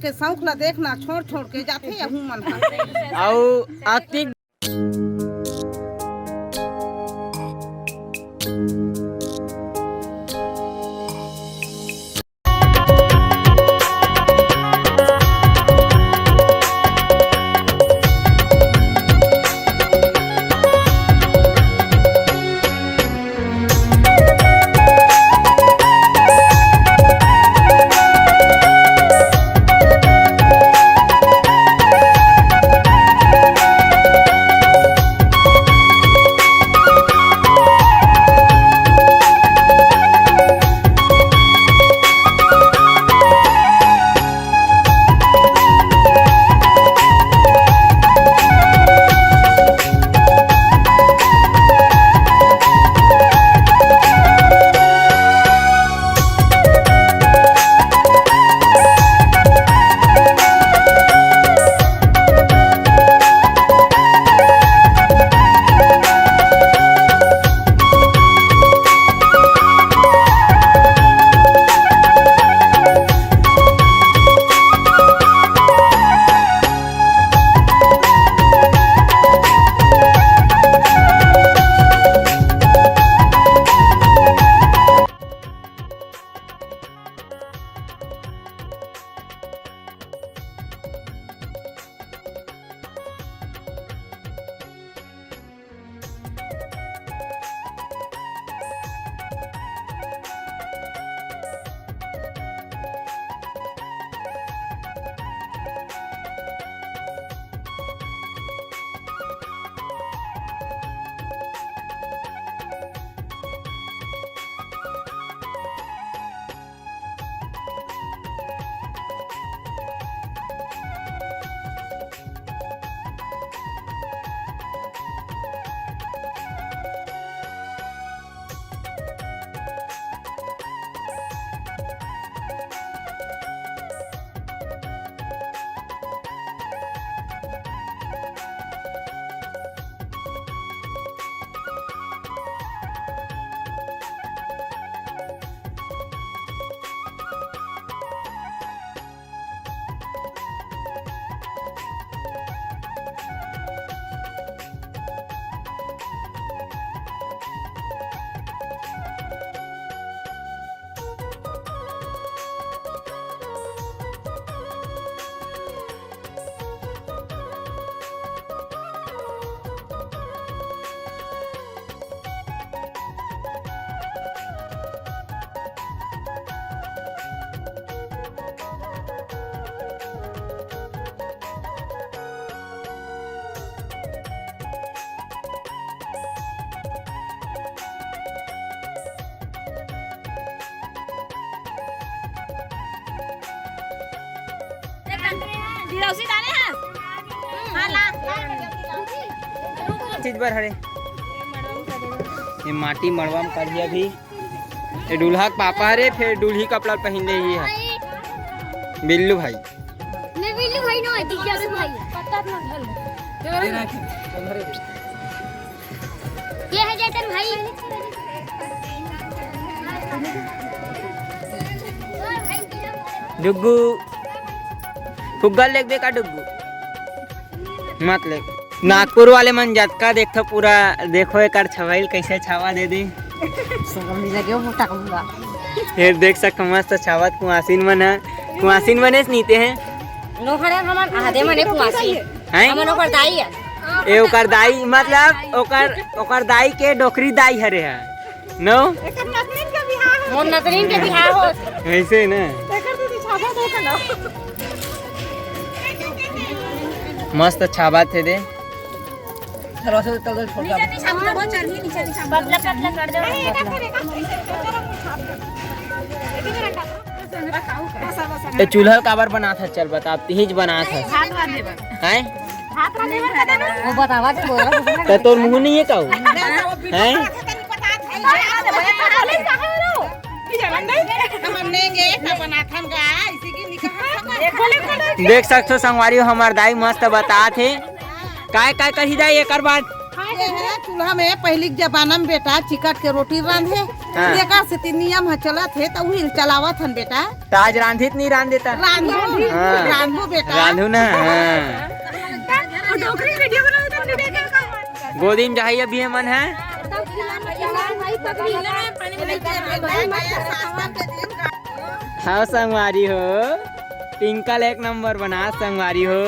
के शौक ला देखना छोड़ छोड़ के जाते या हूँ मन और आती चीज बर हरे ये माटी मड़वा में कर दिया भी ये दूल्हा के पापा हरे फिर दूल्ही कपड़ा पहन ले ही है बिल्लू भाई मैं बिल्लू भाई नो है दिखा दे भाई पता ना धल ये है जतन भाई डुग्गू फुग्गा लेक बेका डुग्गू मत ले नागपुर वाले मन जतका देखो पूरा देखो एक छवाइल कैसे छावा दे दी लगे मोटा कहूँगा फिर देख सक मस्त छावत कुआसीन मन है कुआसीन मने नीते हैं नोखरे हमन आधे मने कुआसी हैं हमन ओकर दाई है ए ओकर दाई मतलब ओकर दाई के डोकरी दाई हरे है नो मोर नतरीन के बिहार हो ऐसे ना मस्त छावा थे दे पतला पतला कर दो ए चूल्हा काबर बना था चल बता तीज बना था हैं वो बतावा दे बोल तो तोर मुंह नहीं है काऊ हैं देख सकते हो संगवारी हमार दाई मस्त बता थे काय काय कही जाए एक बार चूल्हा में पहली के जमाना में बेटा चिकट के रोटी रांधे हाँ। एकर से तीन नियम ह चलत है तो वही चलावत हन बेटा तो आज रांधित नहीं रांध देता रांधो हाँ। रांधो बेटा रांधू ना हाँ। गोदी में जहाई अभी मन है हाँ संगवारी हो टिंकल एक नंबर बना संगवारी हो